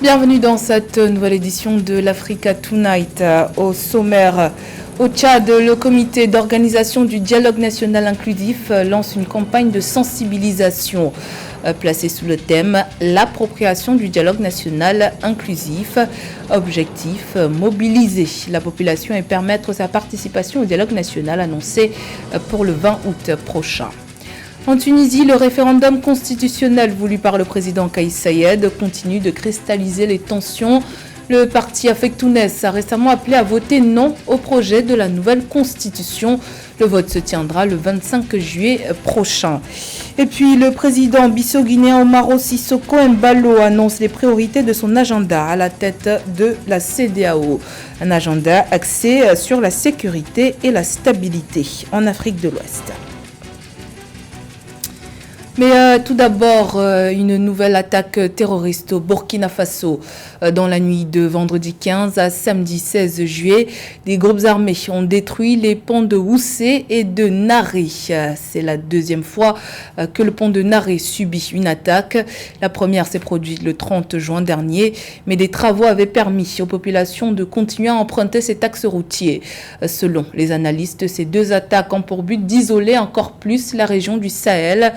Bienvenue dans cette nouvelle édition de l'Africa Tonight. Au sommaire, au Tchad, le comité d'organisation du dialogue national inclusif lance une campagne de sensibilisation placée sous le thème « L'appropriation du dialogue national inclusif ». Objectif, mobiliser la population et permettre sa participation au dialogue national annoncé pour le 20 août prochain. En Tunisie, le référendum constitutionnel voulu par le président Kais Saied continue de cristalliser les tensions. Le parti Affectounès a récemment appelé à voter non au projet de la nouvelle constitution. Le vote se tiendra le 25 juillet prochain. Et puis, le président bissau-guinéen Omaro Sissoko Embalo annonce les priorités de son agenda à la tête de la CEDEAO. Un agenda axé sur la sécurité et la stabilité en Afrique de l'Ouest. Mais tout d'abord, une nouvelle attaque terroriste au Burkina Faso. Dans la nuit de vendredi 15 à samedi 16 juillet, des groupes armés ont détruit les ponts de Woussé et de Naré. C'est la deuxième fois que le pont de Naré subit une attaque. La première s'est produite le 30 juin dernier, mais des travaux avaient permis aux populations de continuer à emprunter cet axe routier. Selon les analystes, ces deux attaques ont pour but d'isoler encore plus la région du Sahel.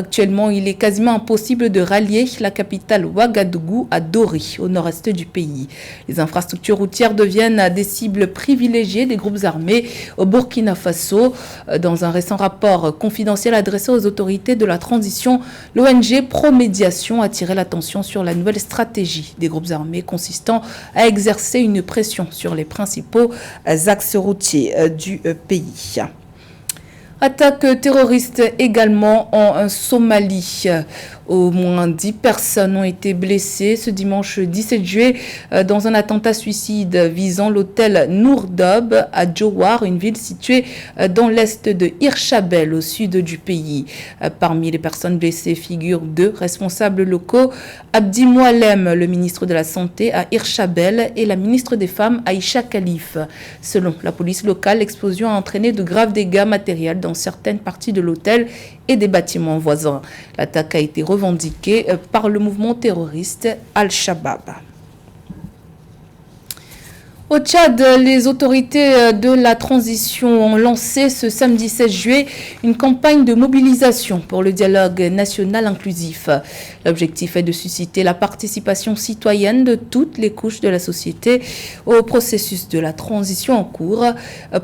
Actuellement, il est quasiment impossible de rallier la capitale Ouagadougou à Dori, au nord-est du pays. Les infrastructures routières deviennent des cibles privilégiées des groupes armés au Burkina Faso. Dans un récent rapport confidentiel adressé aux autorités de la transition, l'ONG Promédiation a attiré l'attention sur la nouvelle stratégie des groupes armés consistant à exercer une pression sur les principaux axes routiers du pays. Attaque terroriste également en Somalie. Au moins 10 personnes ont été blessées ce dimanche 17 juillet dans un attentat suicide visant l'hôtel Nourdob à Jowar, une ville située dans l'est de Hirshabelle, au sud du pays. Parmi les personnes blessées figurent 2 responsables locaux, Abdi Moualem, le ministre de la Santé à Hirshabelle, et la ministre des Femmes Aïcha Khalif. Selon la police locale, l'explosion a entraîné de graves dégâts matériels dans certaines parties de l'hôtel et des bâtiments voisins. L'attaque a été revendiquée par le mouvement terroriste Al-Shabaab. Au Tchad, les autorités de la transition ont lancé ce samedi 16 juillet une campagne de mobilisation pour le dialogue national inclusif. L'objectif est de susciter la participation citoyenne de toutes les couches de la société au processus de la transition en cours.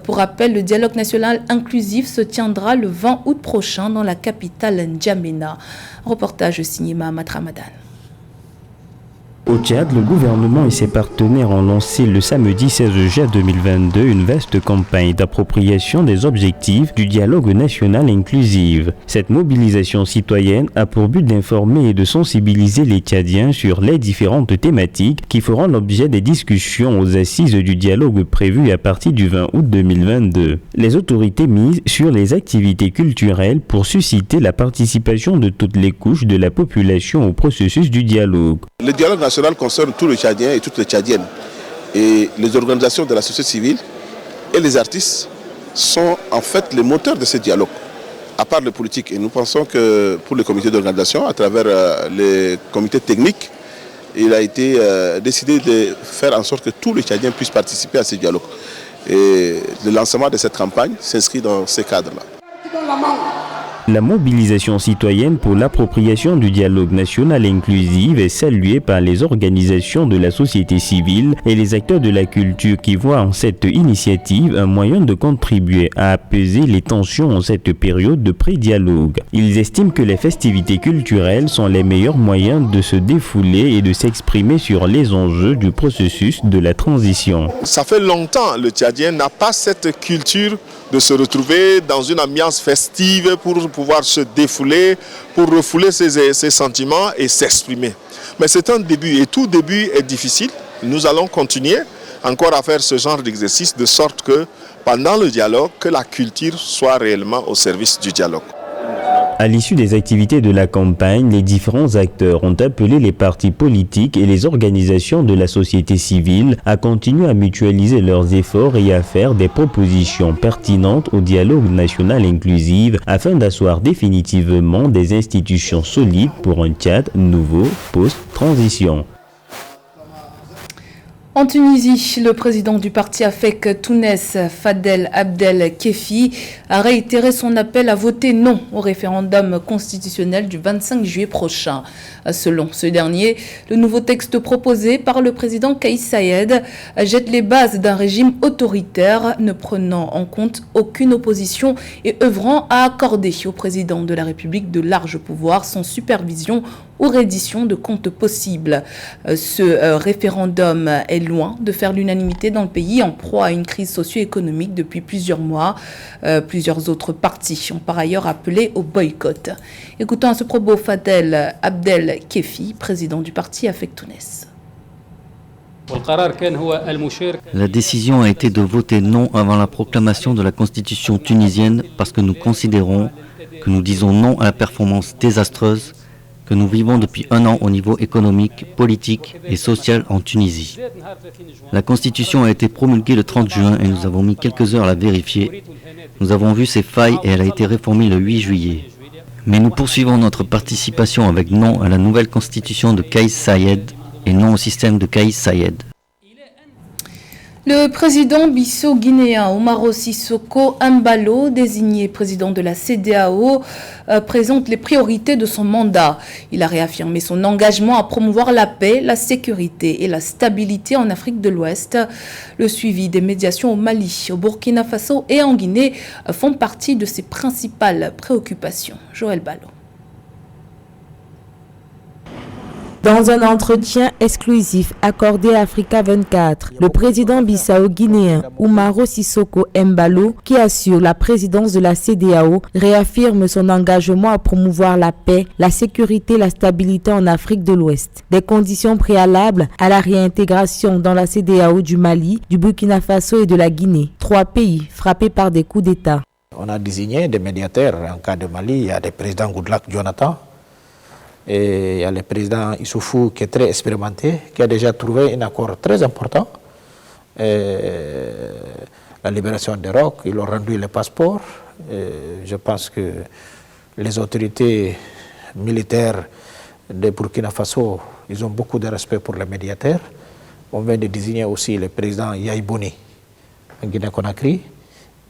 Pour rappel, le dialogue national inclusif se tiendra le 20 août prochain dans la capitale N'Djamena. Reportage signé Mahamat Ramadan. Au Tchad, le gouvernement et ses partenaires ont lancé le samedi 16 juillet 2022 une vaste campagne d'appropriation des objectifs du dialogue national inclusif. Cette mobilisation citoyenne a pour but d'informer et de sensibiliser les Tchadiens sur les différentes thématiques qui feront l'objet des discussions aux assises du dialogue prévues à partir du 20 août 2022. Les autorités misent sur les activités culturelles pour susciter la participation de toutes les couches de la population au processus du dialogue. Le dialogue national concerne tous les Tchadiens et toutes les Tchadiennes. Et les organisations de la société civile et les artistes sont en fait les moteurs de ce dialogue, à part le politique. Et nous pensons que pour le comité d'organisation, à travers les comités techniques, il a été décidé de faire en sorte que tous les Tchadiens puissent participer à ce dialogue. Et le lancement de cette campagne s'inscrit dans ces cadres-là. La mobilisation citoyenne pour l'appropriation du dialogue national inclusif est saluée par les organisations de la société civile et les acteurs de la culture qui voient en cette initiative un moyen de contribuer à apaiser les tensions en cette période de pré-dialogue. Ils estiment que les festivités culturelles sont les meilleurs moyens de se défouler et de s'exprimer sur les enjeux du processus de la transition. Ça fait longtemps que le Tchadien n'a pas cette culture de se retrouver dans une ambiance festive pour pouvoir se défouler, pour refouler ses sentiments et s'exprimer. Mais c'est un début et tout début est difficile. Nous allons continuer encore à faire ce genre d'exercice de sorte que pendant le dialogue, que la culture soit réellement au service du dialogue. À l'issue des activités de la campagne, les différents acteurs ont appelé les partis politiques et les organisations de la société civile à continuer à mutualiser leurs efforts et à faire des propositions pertinentes au dialogue national inclusif afin d'asseoir définitivement des institutions solides pour un Tchad nouveau post-transition. En Tunisie, le président du parti AFEC Tounes, Fadel Abdel Kefi, a réitéré son appel à voter non au référendum constitutionnel du 25 juillet prochain. Selon ce dernier, le nouveau texte proposé par le président Kais Saied jette les bases d'un régime autoritaire, ne prenant en compte aucune opposition et œuvrant à accorder au président de la République de larges pouvoirs sans supervision ou reddition de comptes possibles. Ce référendum est loin de faire l'unanimité dans le pays, en proie à une crise socio-économique depuis plusieurs mois. Plusieurs autres partis ont par ailleurs appelé au boycott. Écoutons à ce propos Fadel Abdel Kefi, président du parti AFEC Tounes. La décision a été de voter non avant la proclamation de la constitution tunisienne parce que nous considérons que nous disons non à la performance désastreuse que nous vivons depuis un an au niveau économique, politique et social en Tunisie. La Constitution a été promulguée le 30 juin et nous avons mis quelques heures à la vérifier. Nous avons vu ses failles et elle a été réformée le 8 juillet. Mais nous poursuivons notre participation avec non à la nouvelle Constitution de Kais Saied et non au système de Kais Saied. Le président bissau-guinéen Umaro Sissoko Embalo, désigné président de la CEDEAO, présente les priorités de son mandat. Il a réaffirmé son engagement à promouvoir la paix, la sécurité et la stabilité en Afrique de l'Ouest. Le suivi des médiations au Mali, au Burkina Faso et en Guinée font partie de ses principales préoccupations. Joël Ballot. Dans un entretien exclusif accordé à Africa 24, le président bissau-guinéen Umaro Sissoko Embalo, qui assure la présidence de la CEDEAO, réaffirme son engagement à promouvoir la paix, la sécurité et la stabilité en Afrique de l'Ouest. Des conditions préalables à la réintégration dans la CEDEAO du Mali, du Burkina Faso et de la Guinée, 3 pays frappés par des coups d'État. On a désigné des médiateurs. En cas de Mali, il y a le président Goodluck Jonathan. Et il y a le président Issoufou qui est très expérimenté, qui a déjà trouvé un accord très important. La libération des rocs, ils ont rendu les passeports. Je pense que les autorités militaires de Burkina Faso, ils ont beaucoup de respect pour les médiateurs. On vient de désigner aussi le président Yahi Boni en Guinée-Conakry.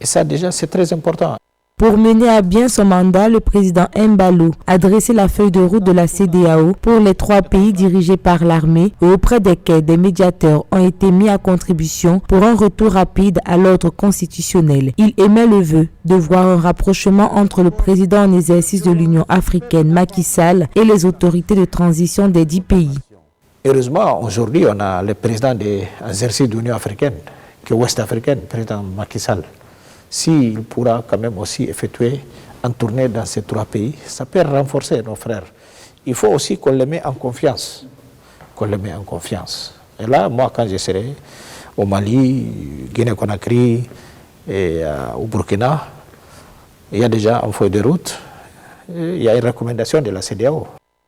Et ça déjà c'est très important. Pour mener à bien son mandat, le président Embalo a dressé la feuille de route de la CEDEAO pour les 3 pays dirigés par l'armée et auprès desquels des médiateurs ont été mis à contribution pour un retour rapide à l'ordre constitutionnel. Il émet le vœu de voir un rapprochement entre le président en exercice de l'Union africaine, Macky Sall, et les autorités de transition des 10 pays. Heureusement, aujourd'hui, on a le président des exercices de l'Union africaine, qui est ouest-africaine, le président Macky Sall. S'il pourra quand même aussi effectuer une tournée dans ces 3 pays, ça peut renforcer nos frères. Il faut aussi qu'on les mette en confiance. Et là, moi, quand je serai au Mali, Guinée-Conakry et au Burkina, il y a déjà une feuille de route, il y a une recommandation de la CEDEAO.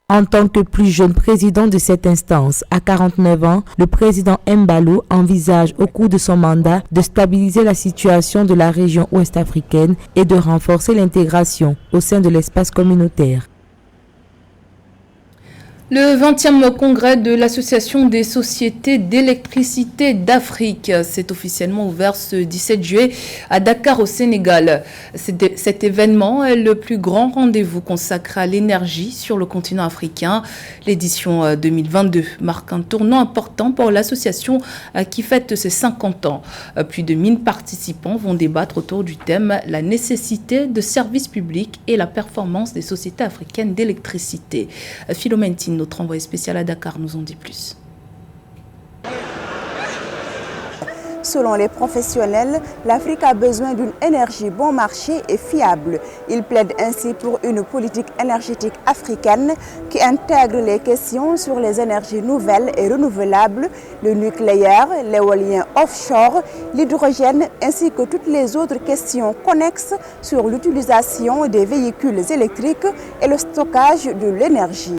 En tant que plus jeune président de cette instance, à 49 ans, le président Embalo envisage au cours de son mandat de stabiliser la situation de la région ouest-africaine et de renforcer l'intégration au sein de l'espace communautaire. Le 20e congrès de l'Association des sociétés d'électricité d'Afrique s'est officiellement ouvert ce 17 juillet à Dakar au Sénégal. Cet événement est le plus grand rendez-vous consacré à l'énergie sur le continent africain. L'édition 2022 marque un tournant important pour l'association qui fête ses 50 ans. Plus de 1000 participants vont débattre autour du thème « La nécessité de services publics et la performance des sociétés africaines d'électricité ». Philomène Tine, notre envoyé spécial à Dakar, nous en dit plus. Selon les professionnels, l'Afrique a besoin d'une énergie bon marché et fiable. Ils plaident ainsi pour une politique énergétique africaine qui intègre les questions sur les énergies nouvelles et renouvelables, le nucléaire, l'éolien offshore, l'hydrogène ainsi que toutes les autres questions connexes sur l'utilisation des véhicules électriques et le stockage de l'énergie.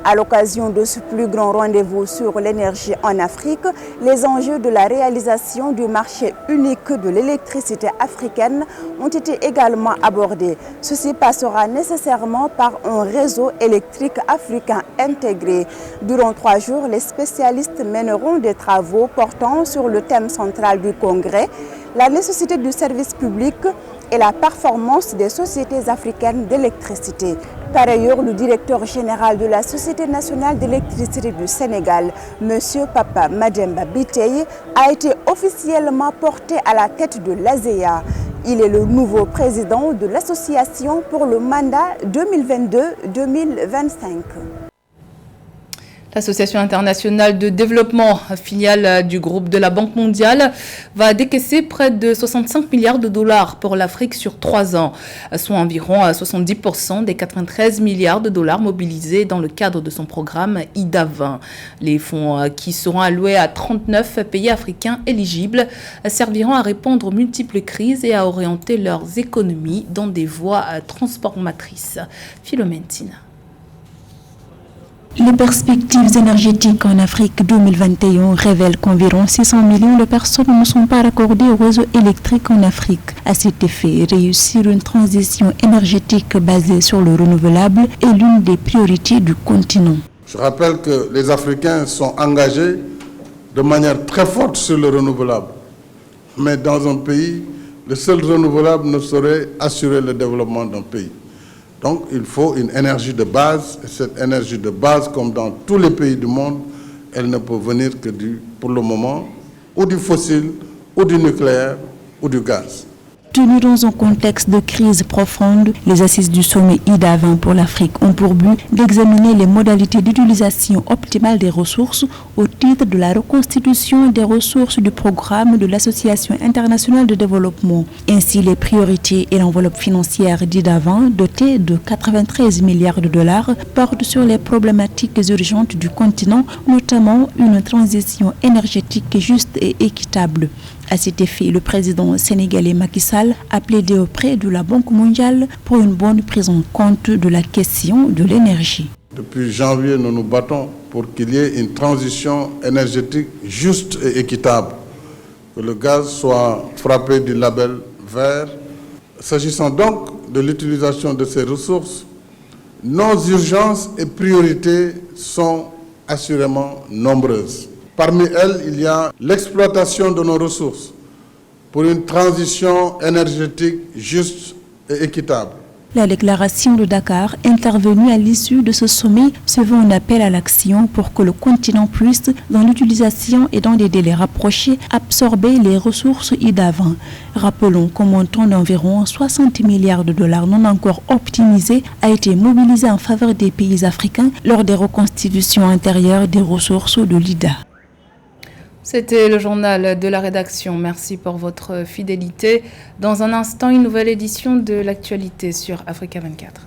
À l'occasion de ce plus grand rendez-vous sur l'énergie en Afrique, les enjeux de la réalisation du marché unique de l'électricité africaine ont été également abordés. Ceci passera nécessairement par un réseau électrique africain intégré. Durant 3 jours, les spécialistes mèneront des travaux portant sur le thème central du congrès, la nécessité du service public et la performance des sociétés africaines d'électricité. Par ailleurs, le directeur général de la Société nationale d'électricité du Sénégal, M. Papa Mademba Biteye, a été officiellement porté à la tête de l'ASEA. Il est le nouveau président de l'association pour le mandat 2022-2025. L'Association internationale de développement, filiale du groupe de la Banque mondiale, va décaisser près de 65 milliards de dollars pour l'Afrique sur 3 ans, soit environ 70% des 93 milliards de dollars mobilisés dans le cadre de son programme IDA 20. Les fonds qui seront alloués à 39 pays africains éligibles serviront à répondre aux multiples crises et à orienter leurs économies dans des voies transformatrices. Philomène Tina. Les perspectives énergétiques en Afrique 2021 révèlent qu'environ 600 millions de personnes ne sont pas raccordées au réseau électrique en Afrique. À cet effet, réussir une transition énergétique basée sur le renouvelable est l'une des priorités du continent. Je rappelle que les Africains sont engagés de manière très forte sur le renouvelable. Mais dans un pays, le seul renouvelable ne saurait assurer le développement d'un pays. Donc il faut une énergie de base, et cette énergie de base, comme dans tous les pays du monde, elle ne peut venir que pour le moment, ou du fossile, ou du nucléaire, ou du gaz. Tenu dans un contexte de crise profonde, les assises du sommet IDA 20 pour l'Afrique ont pour but d'examiner les modalités d'utilisation optimale des ressources au titre de la reconstitution des ressources du programme de l'Association internationale de développement. Ainsi, les priorités et l'enveloppe financière d'IDA 20, dotée de 93 milliards de dollars, portent sur les problématiques urgentes du continent, notamment une transition énergétique juste et équitable. À cet effet, le président sénégalais Macky Sall a plaidé auprès de la Banque mondiale pour une bonne prise en compte de la question de l'énergie. Depuis janvier, nous nous battons pour qu'il y ait une transition énergétique juste et équitable, que le gaz soit frappé du label vert. S'agissant donc de l'utilisation de ces ressources, nos urgences et priorités sont assurément nombreuses. Parmi elles, il y a l'exploitation de nos ressources pour une transition énergétique juste et équitable. La déclaration de Dakar, intervenue à l'issue de ce sommet, se veut un appel à l'action pour que le continent puisse, dans l'utilisation et dans des délais rapprochés, absorber les ressources IDA 20. Rappelons qu'un montant d'environ 60 milliards de dollars non encore optimisé a été mobilisé en faveur des pays africains lors des reconstitutions intérieures des ressources de l'IDA. C'était le journal de la rédaction. Merci pour votre fidélité. Dans un instant, une nouvelle édition de l'actualité sur Africa 24.